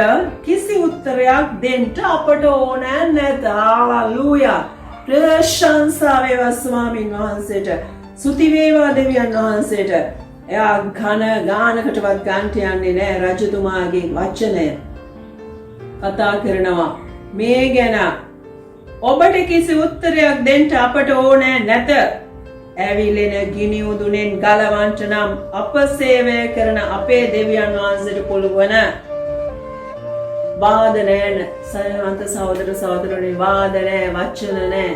කිසි උත්තරයක් දෙන්න අපට ඕන නැත. හාලෙලූයා. ප්‍රශංසා වේවා ස්වාමීන් වහන්සේට. ස්තුති වේවා දෙවියන් වහන්සේට. එයා ගානකටවත් ගන්නට යන්නේ නැහැ. රජතුමාගේ වචනය කතා කරනවා. මේ ගැන ඔබට කිසි උත්තරයක් දෙන්න අපට ඕන නැත. ඇවිලෙන ගිනි උදුනෙන් ගලවන්ට නම් අප සේවය කරන අපේ දෙවියන් වහන්සේට පුළුවන්. වාද නැහැ සයන්ත සහෝදර සහෝදරනි, වාද නැහැ, වචන නැහැ.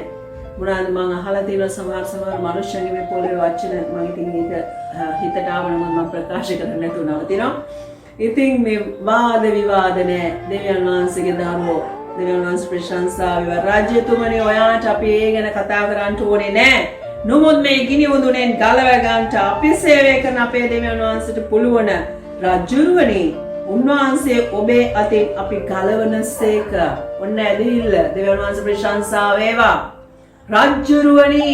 මොනවාද මම අහලා තියෙන සමහර මනුෂ්‍යයන්ගේ මේ පොළවේ වචන මම ඉතින් ඒක හිතට ආවම මම ප්‍රකාශ කරන්න නැතුව නවතිනවා. ඉතින් මේ වාද විවාද නැහැ. දෙවියන් වහන්සේගේ දරුවෝ, දෙවියන් වහන්සේ ප්‍රශංසා වේවා. රාජ්‍යතුමනි, ඔයාට අපි ඒ ගැන කතා කරන්න ඕනේ නැහැ. නොමුත් මේ ගිනි උඳුනෙන් ගලව ගන්නට අපි සේවය කරන අපේ දෙවියන් වහන්සේට පුළුවන්. රජුරුවනි, උන්වහන්සේ ඔබේ අතින් අපි ගලවනසේක. ඔන්න ඇදිල්ල. දෙවියන් වහන්සේ ප්‍රශංසා වේවා. රජුරුවනි,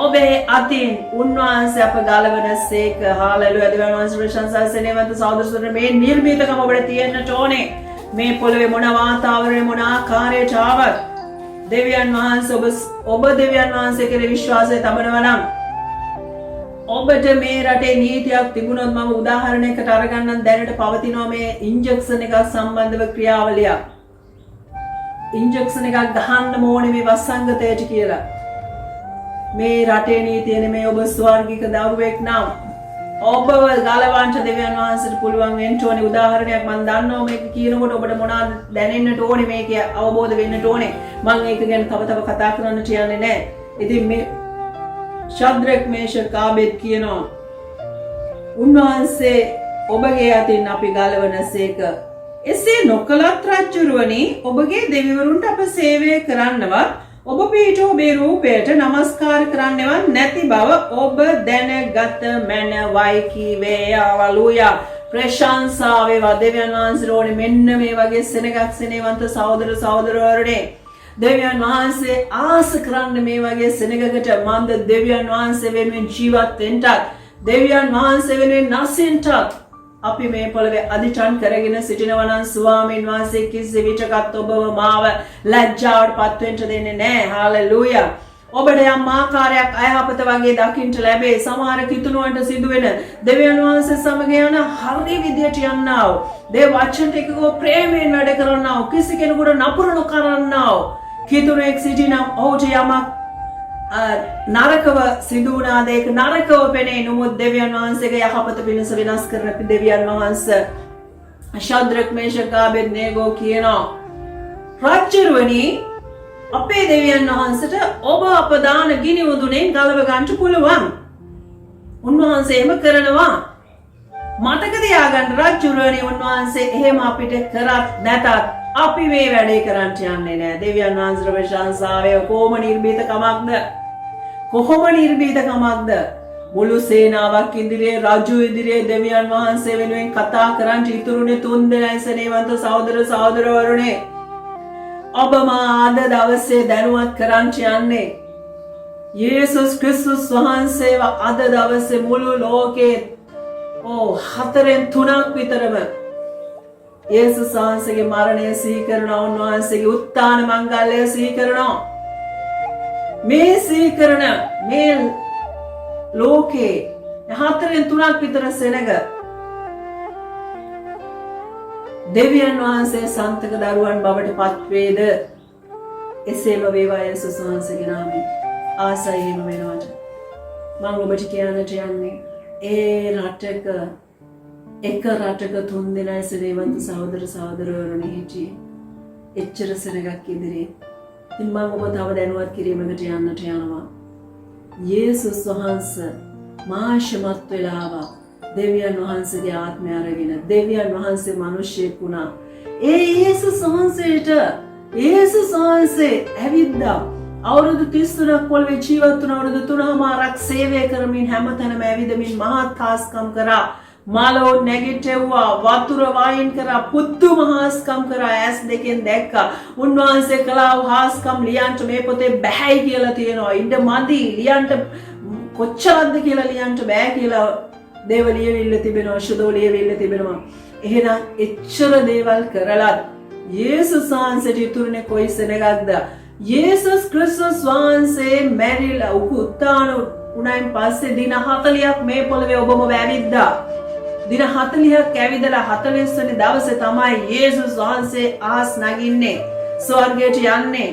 ඔබේ අතින් උන්වහන්සේ අප ගලවනසේක. හාලෙලූයා. දෙවියන් වහන්සේ ප්‍රශංසා සෙනෙවන්ත සහෝදරයන්, මේ නිර්භීතකම ඔබට තියෙන්නට ඕනේ. මේ පොළවේ මොන වාතාවරණය මොන ආකාරයට ආවත් දෙවියන් වහන්සේ ඔබ දෙවියන් වහන්සේ කෙරේ විශ්වාසය තබනවා නම් ඔබට මේ රටේ නීතියක් තිබුණොත් මම උදාහරණයකට අරගන්නම්. දැනට පවතිනවා මේ ඉන්ජෙක්ෂන් එකක් සම්බන්ධව ක්‍රියාවලියක්. ඉන්ජෙක්ෂන් එකක් ගහන්න ඕනේ මේ වසංගතයට කියලා. මේ රටේ නීතිය නෙමෙයි. ඔබ ස්වර්ගික දරුවෙක් නම් ඔබව ගලවන්න දෙවියන් වහන්සේට පුළුවන් වෙන්න ඕනේ. උදාහරණයක් මම දන්නවා මේක කියනකොට ඔබට මොනවද දැනෙන්නට ඕනේ, මේක අවබෝධ වෙන්නට ඕනේ. මම ඒක ගැන තව කතා කරන්න තියන්නේ නැහැ. ඉතින් මේ ශද්‍රක් මේෂක ආබේද් කියනවා උන්වහන්සේ ඔබගේ අතින් අපි ගලවනසේක. එසේ නොකලත් රජ්ජුරුවනි ඔබගේ දෙවිවරුන්ට අප සේවය කරන්නවත් ඔබ පිට ඔබේ රූපයට නමස්කාර කරන්නවත් නැති බව ඔබ දැනගත මැනවයි කීවේ. හලෙලූයා. ප්‍රශංසා වේවා දෙවියන් වහන්සේට. මෙන්න මේ වගේ සෙනගක් සෙනෙවන්ත සහෝදර සහෝදරවරුනි, දෙවියන් වහන්සේ ආස කරන්න මේ වගේ සෙනගකට මන්ද දෙවියන් වහන්සේ වෙනුවෙන් ජීවත් වෙන්නත් දෙවියන් වහන්සේ වෙනුවෙන් නැසෙන්නත් අපි මේ පොළවේ අදිටන් කරගෙන සිටිනවා නම් ස්වාමීන් වහන්සේ කිසි විටකත් ඔබව මාව ලැජ්ජාවට පත් වෙන්න දෙන්නේ නැහැ. හalleluya. ඔබට යම් ආකාරයක් අයහපත වගේ දකින්න ලැබේ. සමහර කිතුණුවන්ට සිදුවෙන දෙවියන් වහන්සේ සමග යන හරි විදියට යන්නා වූ දේ වචන ටිකක ප්‍රේමයෙන් වැඩ කරන්නා වූ කිසි කෙනෙකුට නපුරු නොකරන්නා වූ කිතුණෙක් සිටිනම් ඔහුට යමක් නරකව සිදු වුණාද ඒක නරකව පෙනේ. නමුත් දෙවියන් වහන්සේගේ යහපත පිණිස විනාශ කරන දෙවියන් වහන්සේ ශද්‍රක් මේෂක ආබේද්නේගෝ කියනවා රාජ්‍යරුවනි අපේ දෙවියන් වහන්සේට ඔබ අපදාන ගිනි උදුනෙන් ගලව ගන්න පුළුවන්. උන්වහන්සේ එහෙම කරනවා. මතක තියාගන්න රාජ්‍යරුවනි උන්වහන්සේ එහෙම අපිට කරත් නැතත් අපි මේ වැඩේ කරන්න යන්නේ නැහැ. දෙවියන් වහන්සේට ප්‍රශංසාවේ කොහොම නිර්භීතකමක්ද? කොහොම නිර්භීතකමක්ද? මුළු සේනාවක් ඉදිරියේ රජු ඉදිරියේ දෙවියන් වහන්සේ වෙනුවෙන් කතා කරන් ඉතුරුනේ 3 දෙනා සෙනෙවන්ත සහෝදර සහෝදරවරුනේ. ඔබ මා අද දවසේ දැනුවත් කරන් යන්නේ යේසුස් ක්‍රිස්තුස් වහන්සේව අද දවසේ මුළු ලෝකේ 4/3 විතරම යේසුස් වහන්සේගේ මරණය සිහි කරනවා. උන්වහන්සේගේ උත්ථාන මංගල්‍යය සිහි කරනවා. මේ සිහි කරන මේ ලෝකේ 4/3 විතර සෙනග දෙවියන් වහන්සේ සන්තක දරුවන් බවට පත් වේද? එසේම වේවා යේසුස් වහන්සේගේ නාමයෙන්. ආසයිම වෙනවට මම ඔබට කියන්නට යන්නේ ඒ රටක එක රටක 3 දෙනා සෙනෙවන්ත සහෝදර සහෝදරවරුනි හිටියේ. එච්චර සෙනගක් ඉදිරියේ. ඉතින් මම ඔබ තව දැනුවත් කිරීමකට යන්නට යනවා. යේසුස් වහන්සේ මාෂමත් වෙලාවා දෙවියන් වහන්සේගේ ආත්මය අරගෙන දෙවියන් වහන්සේ මිනිසෙක් වුණා. ඒ යේසුස් වහන්සේ ඇවිද්දා. අවුරුදු 33ක් පොළවේ ජීවත් වුණ අවුරුදු 3මාරක් සේවය කරමින් හැමතැනම ඇවිදමින් මහත් හාස්කම් කරා. මාලෝ නැගිටෙව්වා, වතුර වයින් කරා, පුදුම හාස්කම් කරා. ඇස් දෙකෙන් දැක්කා. උන්වහන්සේ කළා හාස්කම් ලියන්න මේ පොතේ බෑයි කියලා තියෙනවා. ඉන්න මදි ලියන්න කොච්චරද කියලා ලියන්න බෑ කියලා දේව ලියවිල්ල තිබෙනවා, ශුද්ධ ලියවිල්ල තිබෙනවා. එහෙනම් එච්චර දේවල් කරලත් යේසුස් වහන්සේට ඉතුරුනේ කොයි සෙනගක්ද? යේසුස් ක්‍රිස්තුස් වහන්සේ මැරිලා උත්ථාන උනායින් පස්සේ දින 40ක් මේ පොළවේ ඔබම වැවිද්දා. දින 40ක් ඇවිදලා 40 වෙනි දවසේ තමයි යේසුස් වහන්සේ ආස් නගින්නේ, ස්වර්ගයට යන්නේ,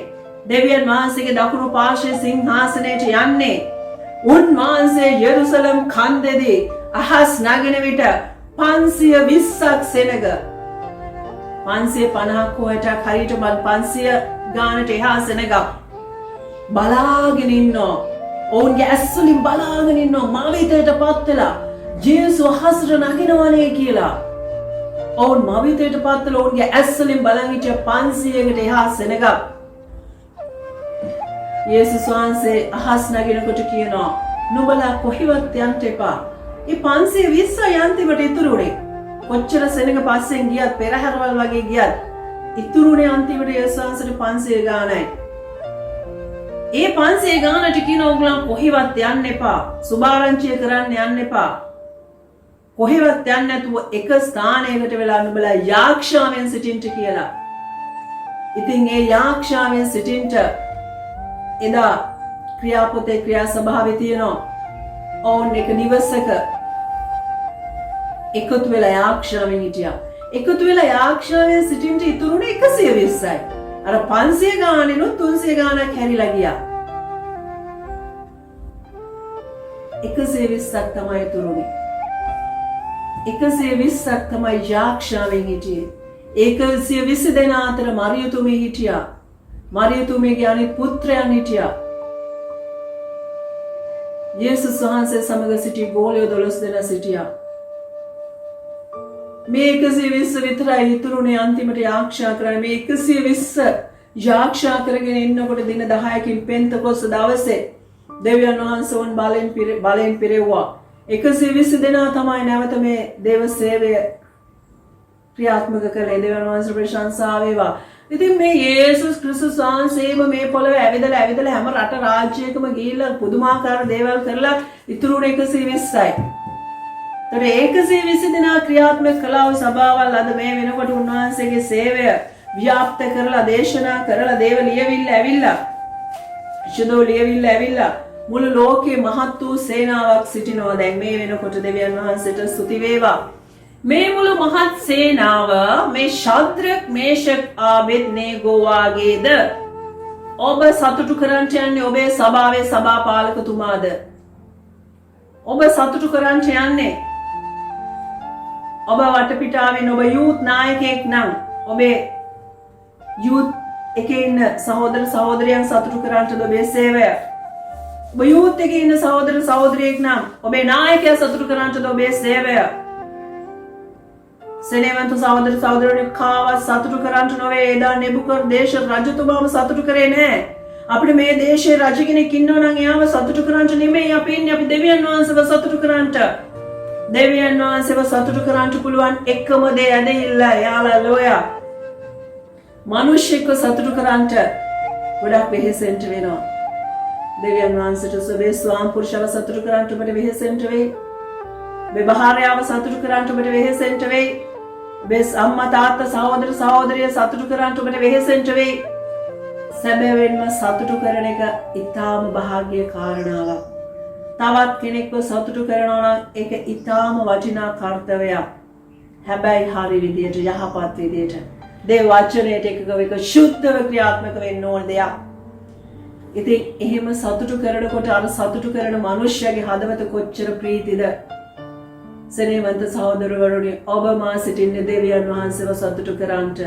දෙවියන් වහන්සේගේ දකුණු පාර්ශ්වයේ සිංහාසනයට යන්නේ. උන්වහන්සේ යෙරුසලම් කන්දේදී අහස් නගින විට 520ක් සෙනග 550ක් හොයටක් හරියට 500 ගානට එහා සෙනගක් බලාගෙන ඉන්නවා. ඔවුන්ගේ ඇස් වලින් බලාගෙන ඉන්නවා මවිතයට පත් වෙලා ජේසුස් අහසට නගිනවනේ කියලා. ඔවුන් මවිතයට පත් වෙලා ඔවුන්ගේ ඇස් වලින් බලන් හිටිය 500කට එහා සෙනගක්. යේසුස් වහන්සේ අහස් නගිනකොට කියනවා නුඹලා කොහෙවත් යන්න එපා. මේ 520 යන්තිමට ඉතුරුනේ. කොච්චර සෙනග පස්සෙන් ගියත් පෙරහැරවල් වගේ ගියත් ඉතුරුනේ අන්තිමට යේසුස් වහන්සේට 500 ගානයි. ඒ 500 ගානට කියන ඕගොල්ලන් කොහෙවත් යන්න එපා. සුභාරංචිය කරන්න යන්න එපා. කොහෙවත් යන්නේ නැතුව එක ස්ථානයකට වෙලා නුඹලා යාක්ෂාවෙන් සිටින්න කියලා. ඉතින් ඒ යාක්ෂාවෙන් සිටින්න එදා ක්‍රියාපොතේ ක්‍රියා ස්වභාවය තියෙනවා. ඕන් එක නිවසක එකතු වෙලා යාක්ෂාවෙන් හිටියා. එකතු වෙලා යාක්ෂාවෙන් සිටින්න ඉතුරුනේ 120යි. අර 500 ගානෙනුත් 300 ගානක් හැරිලා ගියා. 120ක් තමයි ඉතුරුනේ. 120ක් තමයි යාක්ෂාවෙන් හිටියේ. 120 දෙනා අතර මරියතුමී හිටියා. මරියතුමීගේ අනිත් පුත්‍රයන් හිටියා. යේසුස් වහන්සේ සමග සිටි ගෝලයෝ 12 දෙනා සිටියා. මේ 120 විතරයි ඉතුරුනේ අන්තිමට යාක්ෂා කරන්නේ. මේ 120 යාක්ෂා කරගෙන ඉන්නකොට දින 10කින් පෙන්තකොස්ත දවසේ දෙවියන් වහන්සේ වුන් බලෙන් පිරෙව්වා. 120 දෙනා තමයි නැවත මේ දේව සේවය ක්‍රියාත්මක කළේ. දෙවියන් වහන්සේ ප්‍රශංසා වේවා. ඉතින් මේ යේසුස් ක්‍රිස්තුස් වහන්සේම මේ පොළවේ ඇවිදලා හැම රට රාජ්‍යයකම ගිහිල්ලා පුදුමාකාර දේවල් කරලා ඉතුරුනේ 120යි. ඒතර 120 දෙනා ක්‍රියාත්මක කළා වූ සභාවල් අද මේ වෙනකොට උන්වහන්සේගේ සේවය ව්‍යාප්ත කරලා දේශනා කරලා දේව ලියවිල්ල ඇවිල්ලා ශුද්ධ ලියවිල්ල ඇවිල්ලා මුළු ලෝකේ මහත් වූ සේනාවක් සිටිනවා. දැන් මේ වෙනකොට දෙවියන් වහන්සේට ස්තුති වේවා. මේ මුළු මහත් සේනාව මේ ශද්‍රක් මේෂක් ආබෙද්නේගෝ වාගේද ඔබ සතුටු කරන්ට යන්නේ ඔබේ සභාවේ සභාපාලකතුමාද? ඔබ සතුටු කරන්ට යන්නේ ඔබ වටපිටාවෙන් ඔබ යූත් නායකයෙක් නම් ඔබේ යූත් එකේ ඉන්න සහෝදර සහෝදරියන් සතුටු කරන්ටද ඔබේ සේවය? ඔබ යූත් එකේ ඉන්න සහෝදර සහෝදරියෙක් නම් ඔබේ නායකයා සතුටු කරන්ටද ඔබේ සේවය? සෙනෙවන්ත සහෝදර සහෝදරයන් කාවත් සතුටු කරන්ට නොවේ. එදා නෙබුකද්නේසර් රජතුමාම සතුටු කරේ නැහැ. අපිට මේ දේශයේ රජ කෙනෙක් ඉන්නවා නම් එයාව සතුටු කරන්ට නෙමෙයි අපි ඉන්නේ. අපි දෙවියන් වහන්සේව සතුටු කරන්ට. දෙවියන් වහන්සේව සතුටු කරන්ට පුළුවන් එකම දේ ඇදහිල්ල යාලා ලෝයා. මිනිස්සෙක්ව සතුටු කරන්ට ගොඩක් වෙහෙසෙන්න වෙනවා. දෙවියන් වහන්සේට සබේ ස්වාම පුරුෂව සතුටු කරන්ට ඔබට වෙහෙසෙන්න වෙයි. බෙබහාරයව සතුටු කරන්ට ඔබට වෙහෙසෙන්න වෙයි. බෙස් අම්මා තාත්තා සහෝදර සහෝදරිය සතුටු කරන්ට ඔබට වෙහෙසෙන්න වෙයි. සැබෑවෙන්ම සතුටු කරන එක ඊටාම භාග්‍ය කාරණාවක්. තවත් කෙනෙක්ව සතුටු කරනවා නම් ඒක ඊටාම වටිනා කාර්යයක්. හැබැයි හරි විදියට යහපත් විදියට දේ වචනයට එකක ශුද්ධව ක්‍රියාත්මක වෙන්න ඕන දෙයක්. ඉතින් එහෙම සතුටු කරනකොට අර සතුටු කරන මිනිස්යාගේ හදවත කොච්චර ප්‍රීතිද? සෙනෙවන්ත සහෝදරවරුනි, ඔබ මා සිටින්නේ දෙවියන් වහන්සේව සතුටු කරන්ට.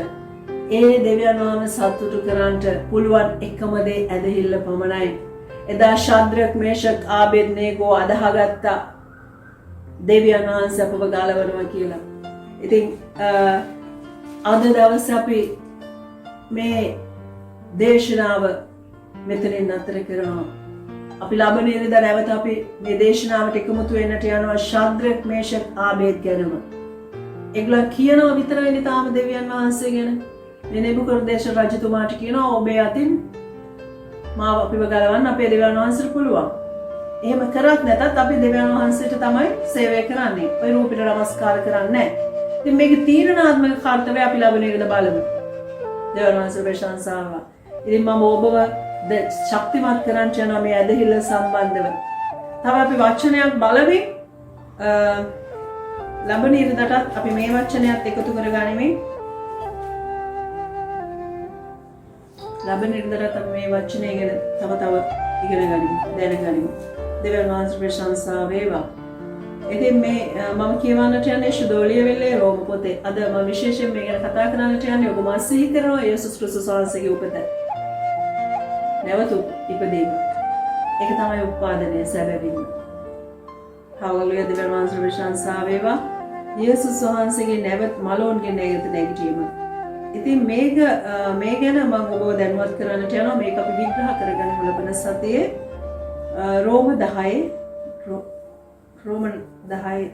ඒ දෙවියන් වහන්සේ සතුටු කරන්ට පුළුවන් එකම දේ ඇදහිල්ල පමණයි. එදා ශද්‍රක් මේෂක් ආබෙද්නේගෝ අදහගත්තා දෙවියන් වහන්සේ අපව ගලවනවා කියලා. ඉතින් අද දවසේ අපි මේ දේශනාව මෙතනින් නතර කරනවා. අපි ලබන ඉරිදා නැවත අපි මේ දේශනාවට එකමුතු වෙන්නට යනවා ශද්‍රක් මේෂක් ආබේද් ගැනම. ඒගොල්ලෝ කියනවා විතරයි නේ තාම දෙවියන් වහන්සේ ගැන. මේ නෙබුකද්නේසර් රජතුමාට කියනවා ඔබේ අතින් මාව අපිව ගලවන්න අපේ දෙවියන් වහන්සේට පුළුවන්. එහෙම කරත් නැතත් අපි දෙවියන් වහන්සේට තමයි සේවය කරන්නේ. ඔය රූපෙට නමස්කාර කරන්නේ නැහැ. ඉතින් මේක තීරණාත්මක කාර්යය අපි ලබන ඉරිදා බලමු. දෙවියන් වහන්සේ ප්‍රශංසාව. ඉතින් මම ඔබව ශක්තිමත් කරන්න යන මේ ඇදහිල්ල සම්බන්ධව තව අපි වචනයක් බලමින් ලබන ඉරිදාටත් අපි මේ වචනයත් එකතු කරගනිමින් ලබන ඉරිදාටත් අපි මේ වචනය ගැන තව ඉගෙන ගනිමු, දැනගනිමු. දෙවියන් වහන්සේ ප්‍රශංසා වේවා. ඉතින් මේ මම කියවන්නට යන්නේ ශුද්ධෝලිය වෙලේ රෝම පොතේ. අද මම විශේෂයෙන් මේ ගැන කතා කරන්නට යන්නේ ඔබ මා සිහි කරනවා යේසුස් ක්‍රිස්තුස් වහන්සේගේ උපත. නැවත ඉපදීම. ඒක තමයි උපාදනය සැබවින්ම. හාලෙලූයා. දෙවියන් වහන්සේ ප්‍රශංසා වේවා. යේසුස් වහන්සේගේ නැවත මලෝන්ගේ නැගිටීම. ඉතින් මේක මේ ගැන මම ඔබව දැනුවත් කරන්නට යනවා. මේක අපි විග්‍රහ කරගන්න ලබන සතියේ රෝම 10 රෝම 10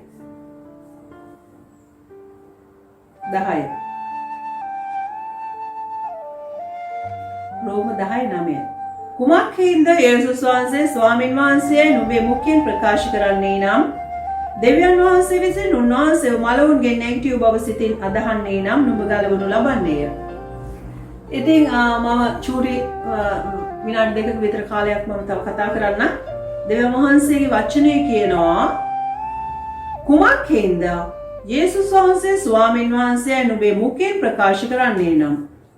රෝම 10:9 කුමක් හේින්ද යේසුස් වහන්සේ ස්වාමින් වහන්සේයි නුඹේ මුඛයෙන් ප්‍රකාශ කරන්නේ නම් දෙවියන් වහන්සේ විසින් උන්වහන්සේව මලවුන්ගේ නැගිටිව් බව සිතින් අදහන්නේ නම් නුඹ ගලවනු ලබන්නේය. ඉතින් මම චූටි විනාඩි 2ක විතර කාලයක් මම තව කතා කරන්න. දෙවියන් වහන්සේගේ වචනේ කියනවා කුමක් හේින්ද යේසුස් වහන්සේ ස්වාමින් වහන්සේයි නුඹේ මුඛයෙන් ප්‍රකාශ කරන්නේ නම්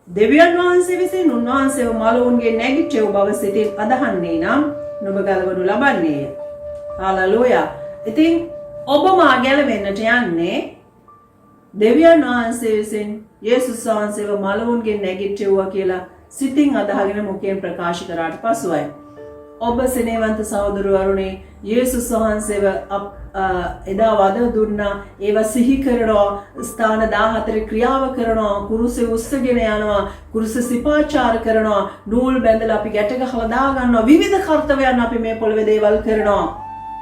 දෙවියන් වහන්සේ විසින් උන්වහන්සේව මලවුන්ගේ නැගිටිව් බව සිතින් අදහන්නේ නම් නුඹ ගලවනු ලබන්නේය. හාලෙලූයා. ඉතින් ඔබ මා ගැලවෙන්නට යන්නේ දෙවියන් වහන්සේ විසින් යේසුස් වහන්සේව මලවුන්ගේ නැගිටිව්වා කියලා සිතින් අදහගෙන මුඛයෙන් ප්‍රකාශ කරාට පසුයි. ඔබ සිනේවන්ත සහෝදරවරුනි යේසුස් වහන්සේව එදා වද දුන්නා ඒවා සිහි කරනවා ස්ථාන 14 ක්‍රියාව කරනවා කුරුසේ උස්සගෙන යනවා කුරුසේ සිපාචාර කරනවා නූල් බැඳලා අපි ගැට ගහලා දා ගන්නවා විවිධ කර්තව්‍යයන් අපි මේ පොළවේ දේවල් කරනවා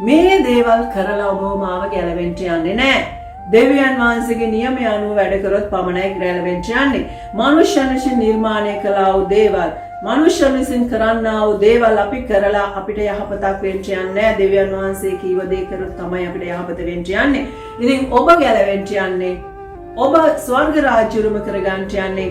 මේ දේවල් කරලා ඔබ මාව ගැලවෙන්න යන්නේ නැහැ දෙවියන් වහන්සේගේ නියමය අනුව වැඩ කරොත් පමණයි ගැලවෙන්න යන්නේ මනුෂ්‍යයන් විසින් නිර්මාණය කළා වූ දේවල් මනුෂ්‍යයන් විසින් කරන්නා වූ දේවල් අපි කරලා අපිට යහපතක් වෙන්න යන්නේ නැහැ දෙවියන් වහන්සේ කීව දේ කරොත් තමයි අපිට යහපත වෙන්න යන්නේ ඉතින් ඔබ ගැලවෙන්න යන්නේ ඔබ ස්වර්ග රාජ්‍ය උරුම කරගන්න යන්නේ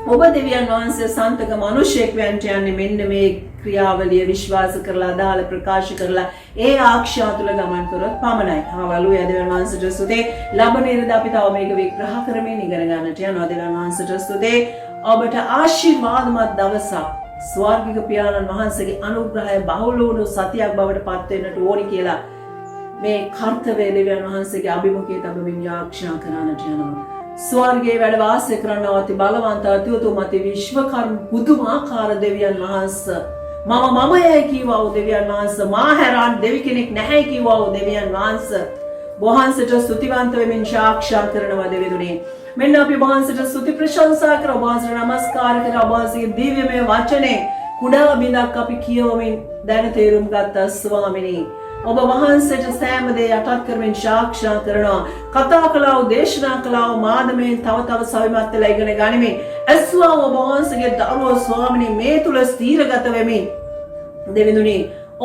ඔබ දෙවියන් වහන්සේ සන්තක මිනිසෙක් වෙන්න යන්නේ මෙන්න මේ ක්‍රියාවලිය විශ්වාස කරලා දාල ප්‍රකාශ කරලා ඒ ආක්ෂා තුල ගමන් කරොත් පමණයි. හාලෙලූයා දෙවියන් වහන්සේට ස්තුතියි. ලබන ඉරිදා අපි තව මේක විග්‍රහ කරමින් ඉගෙන ගන්නට යනවා දෙවියන් වහන්සේට ස්තුතියි. ඔබට ආශිර්වාදමත් දවසක් ස්වර්ගික පියාණන් වහන්සේගේ අනුග්‍රහය බහුල වුණු සතියක් බවට පත් වෙන්නට ඕනි කියලා මේ කර්තව්‍ය දෙවියන් වහන්සේගේ අභිමුඛයේ තබමින් ආක්ෂා කරන්නට යනවා. ස්වර්ගයේ වැඩ වාසය කරනවා අති බලවන්ත අතිඋතුමති විශ්වකර්ම පුදුමාකාර දෙවියන් වහන්සේ මමයයි කීවා වූ දෙවියන් වහන්සේ මාහැරන් දෙවි කෙනෙක් නැහැ කීවා වූ දෙවියන් වහන්සේ වහන්සේට ස්තුතිවන්ත වෙමින් සාක්ෂාත් කරනවා දෙවියනේ මෙන්න අපි වහන්සේට ස්තුති ප්‍රශංසා කර වහන්සේට නමස්කාර කර වහන්සේගේ දිව්‍යමය වචනේ කුඩා බිඳක් අපි කියවමින් දැන තේරුම් ගත්තා ස්වාමිනේ ඔබ වහන්සේට සෑම දේ යටත් කරමින් සාක්ෂාත් කරනවා කතා කළා වූ දේශනා කළා වූ මාදමෙන් තව සවිමත් වෙලා ඉගෙන ගනිමින් ඇස්වා ඔබ වහන්සේගේ දරුවෝ ස්වාමිනේ මේ තුල ස්ථීරගත වෙමින් දෙවිඳුනි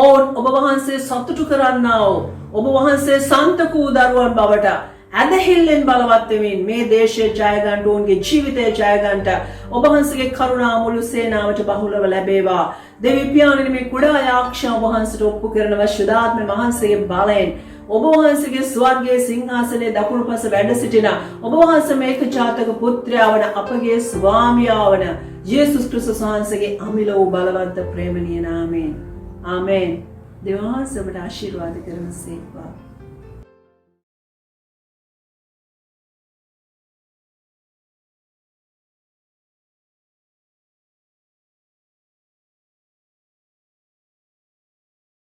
ඔබ වහන්සේ සතුටු කරන්නා වූ ඔබ වහන්සේ සන්තකූ දරුවන් බවට ඇදහිල්ලෙන් බලවත් වෙමින් මේ දේශයේ ජය ගන්න ඕන්ගේ ජීවිතය ජය ගන්නට ඔබ වහන්සේගේ කරුණා මුළු සේනාවට බහුලව ලැබේවා දෙවි පියාණනි මේ කුඩා යාක්ෂා ඔබ වහන්සේට ඔප්පු කරන වශුදාත්ම වහන්සේගේ බලයෙන් ඔබ වහන්සේගේ ස්වර්ගයේ සිංහාසනයේ දකුණු පස වැඩ සිටින ඔබ වහන්සේ මේක ජාතක පුත්‍රයා වන අපගේ ස්වාමියා වන යේසුස් ක්‍රිස්තුස් වහන්සේගේ අමිල වූ බලවන්ත ප්‍රේමණීය නාමයෙන් ආමෙන් දෙවියන් ඔබට ආශිර්වාද කරනසේක්වා